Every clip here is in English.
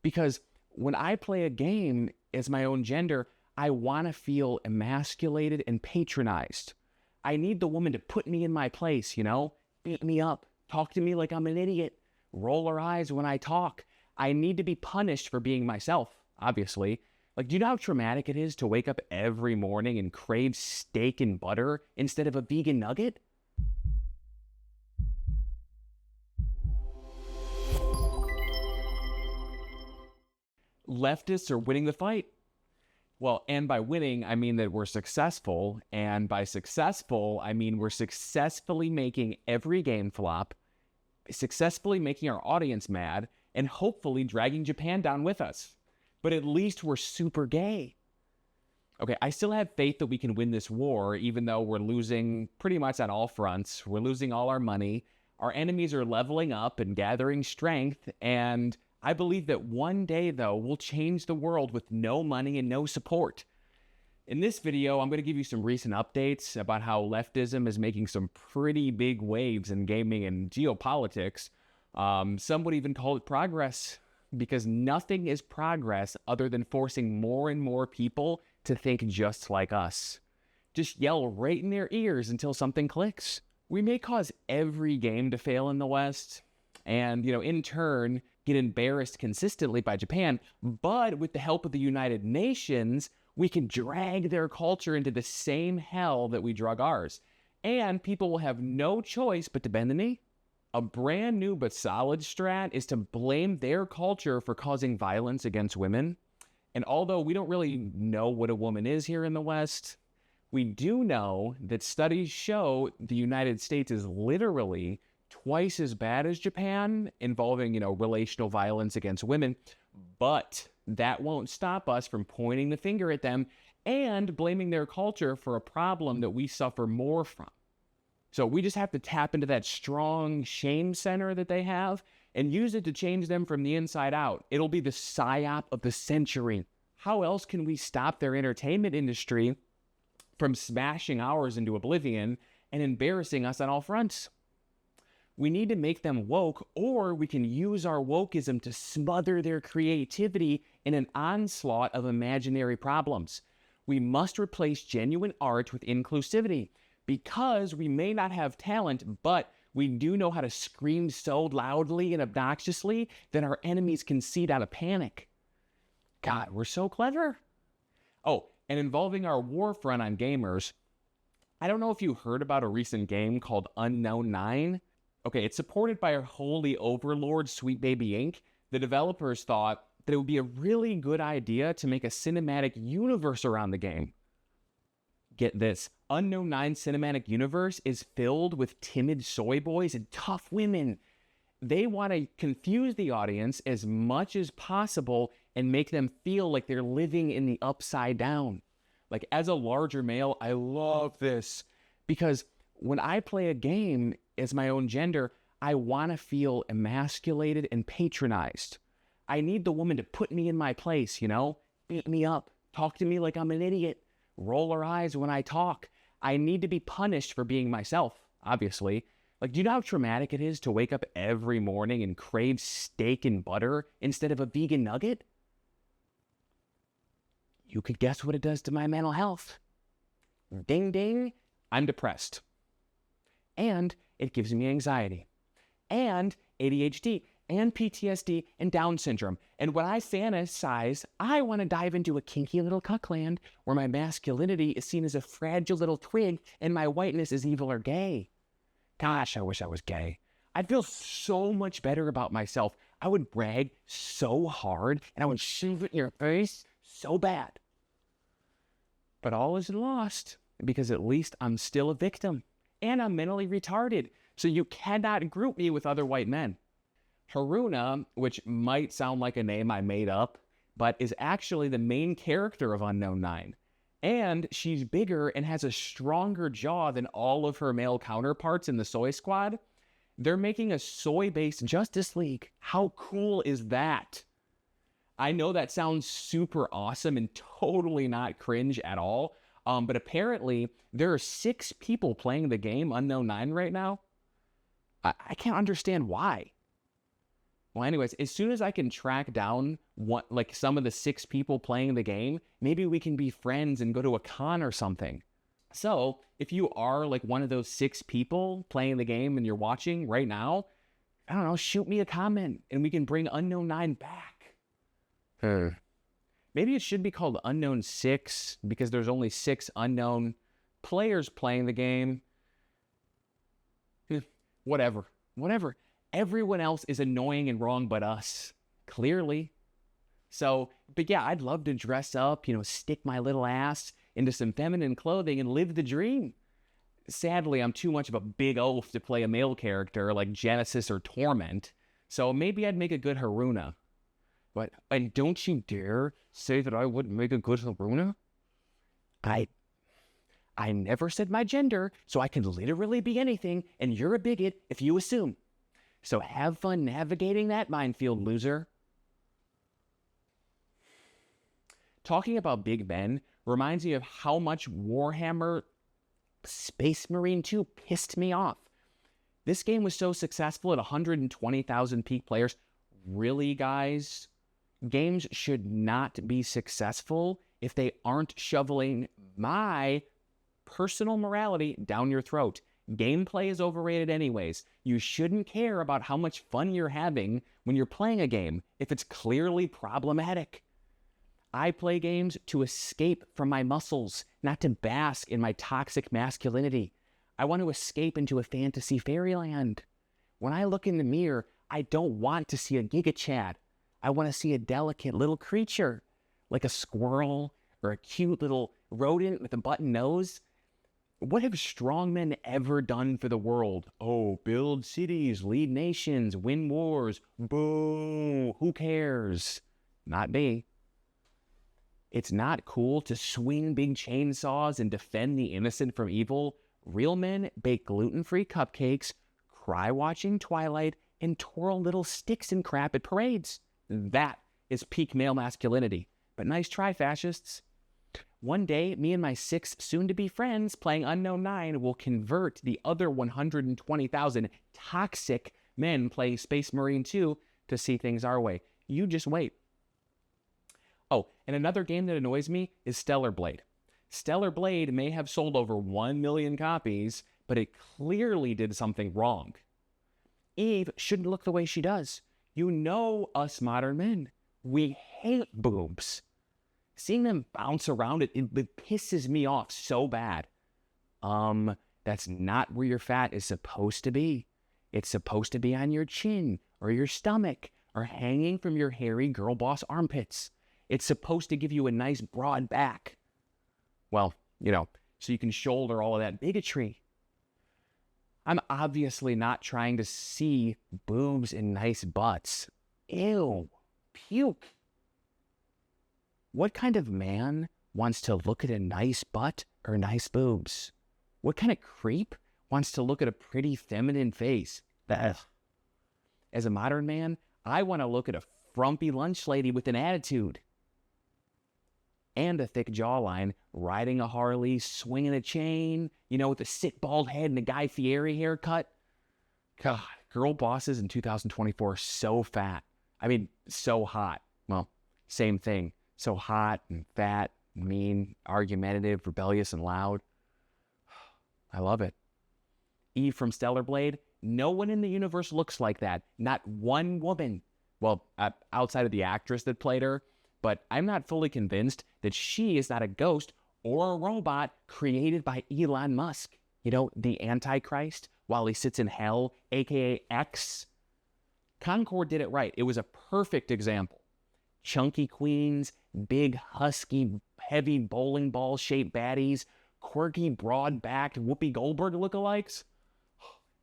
Because when I play a game as my own gender, I want to feel emasculated and patronized. I need the woman to put me in my place, beat me up, talk to me like I'm an idiot, roll her eyes when I talk. I need to be punished for being myself, obviously. Like, do you know how traumatic it is to wake up every morning and crave steak and butter instead of a vegan nugget? Leftists are winning the fight. Well, and by winning, I mean that we're successful. And by successful, I mean we're successfully making every game flop, successfully making our audience mad, and hopefully dragging Japan down with us. But at least we're super gay. Okay, I still have faith that we can win this war, even though we're losing pretty much on all fronts. We're losing all our money. Our enemies are leveling up and gathering strength. And I believe that one day, though, we'll change the world with no money and no support. In this video, I'm going to give you some recent updates about how leftism is making some pretty big waves in gaming and geopolitics. Some would even call it progress, because nothing is progress other than forcing more and more people to think just like us. Just yell right in their ears until something clicks. We may cause every game to fail in the West, and, in turn, get embarrassed consistently by Japan, but with the help of the United Nations, we can drag their culture into the same hell that we drug ours. And people will have no choice but to bend the knee. A brand new but solid strat is to blame their culture for causing violence against women. And although we don't really know what a woman is here in the West, we do know that studies show the United States is literally twice as bad as Japan involving, relational violence against women. But that won't stop us from pointing the finger at them and blaming their culture for a problem that we suffer more from. So we just have to tap into that strong shame center that they have and use it to change them from the inside out. It'll be the psyop of the century. How else can we stop their entertainment industry from smashing ours into oblivion and embarrassing us on all fronts? We need to make them woke, or we can use our wokeism to smother their creativity in an onslaught of imaginary problems. We must replace genuine art with inclusivity, because we may not have talent, but we do know how to scream so loudly and obnoxiously that our enemies concede out of panic. God, we're so clever. Oh, and involving our war front on gamers, I don't know if you heard about a recent game called Unknown 9. Okay, it's supported by our holy overlord, Sweet Baby Inc. The developers thought that it would be a really good idea to make a cinematic universe around the game. Get this, Unknown 9 cinematic universe is filled with timid soy boys and tough women. They want to confuse the audience as much as possible and make them feel like they're living in the upside down. Like, as a larger male, I love this, because when I play a game as my own gender, I want to feel emasculated and patronized. I need the woman to put me in my place, beat me up, talk to me like I'm an idiot, roll her eyes when I talk. I need to be punished for being myself, obviously. Like, do you know how traumatic it is to wake up every morning and crave steak and butter instead of a vegan nugget? You could guess what it does to my mental health. Ding, ding, I'm depressed. And it gives me anxiety, and ADHD, and PTSD, and Down syndrome. And when I fantasize, I want to dive into a kinky little cuckland where my masculinity is seen as a fragile little twig and my whiteness is evil or gay. Gosh, I wish I was gay. I'd feel so much better about myself. I would brag so hard, and I would shove it in your face so bad. But all isn't lost, because at least I'm still a victim. And I'm mentally retarded, so you cannot group me with other white men. Haruna, which might sound like a name I made up, but is actually the main character of Unknown 9. And she's bigger and has a stronger jaw than all of her male counterparts in the Soy Squad. They're making a soy-based Justice League. How cool is that? I know that sounds super awesome and totally not cringe at all, but apparently there are 6 people playing the game Unknown 9 right now. I can't understand why. Well, anyways, as soon as I can track down some of the 6 people playing the game, maybe we can be friends and go to a con or something. So if you are like one of those 6 people playing the game and you're watching right now, I don't know, shoot me a comment and we can bring Unknown 9 back. Maybe it should be called Unknown 6 because there's only 6 unknown players playing the game. Whatever. Everyone else is annoying and wrong but us, clearly. So, but yeah, I'd love to dress up, stick my little ass into some feminine clothing and live the dream. Sadly, I'm too much of a big oaf to play a male character like Genesis or Torment, so maybe I'd make a good Haruna. And don't you dare say that I wouldn't make a good Haruna? I never said my gender, so I can literally be anything, and you're a bigot if you assume. So have fun navigating that minefield, loser. Talking about big men reminds me of how much Warhammer Space Marine 2 pissed me off. This game was so successful at 120,000 peak players. Really, guys? Games should not be successful if they aren't shoveling my personal morality down your throat. Gameplay is overrated anyways. You shouldn't care about how much fun you're having when you're playing a game if it's clearly problematic. I play games to escape from my muscles, not to bask in my toxic masculinity. I want to escape into a fantasy fairyland. When I look in the mirror, I don't want to see a Giga Chad. I want to see a delicate little creature, like a squirrel or a cute little rodent with a button nose. What have strong men ever done for the world? Oh, build cities, lead nations, win wars. Boo! Who cares? Not me. It's not cool to swing big chainsaws and defend the innocent from evil. Real men bake gluten-free cupcakes, cry watching Twilight, and twirl little sticks and crap at parades. That is peak male masculinity. But nice try, fascists. One day, me and my 6 soon-to-be friends playing Unknown 9 will convert the other 120,000 toxic men playing Space Marine 2 to see things our way. You just wait. Oh, and another game that annoys me is Stellar Blade. Stellar Blade may have sold over 1 million copies, but it clearly did something wrong. Eve shouldn't look the way she does. You know us modern men. We hate boobs. Seeing them bounce around, it pisses me off so bad. That's not where your fat is supposed to be. It's supposed to be on your chin, or your stomach, or hanging from your hairy girl boss armpits. It's supposed to give you a nice broad back. Well, so you can shoulder all of that bigotry. I'm obviously not trying to see boobs and nice butts. Ew. Puke. What kind of man wants to look at a nice butt or nice boobs? What kind of creep wants to look at a pretty feminine face? Ugh. As a modern man, I want to look at a frumpy lunch lady with an attitude. And a thick jawline, riding a Harley, swinging a chain, with a sick bald head and a Guy Fieri haircut. God, girl bosses in 2024 are so fat. I mean, so hot. Well, same thing. So hot and fat, mean, argumentative, rebellious, and loud. I love it. Eve from Stellar Blade, no one in the universe looks like that. Not one woman. Well, outside of the actress that played her. But I'm not fully convinced that she is not a ghost or a robot created by Elon Musk. The Antichrist, while he sits in hell, aka X. Concord did it right. It was a perfect example. Chunky queens, big, husky, heavy bowling ball-shaped baddies, quirky, broad-backed Whoopi Goldberg lookalikes.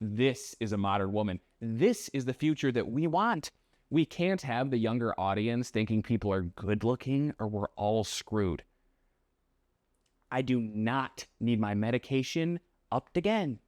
This is a modern woman. This is the future that we want. We can't have the younger audience thinking people are good-looking or we're all screwed. I do not need my medication upped again.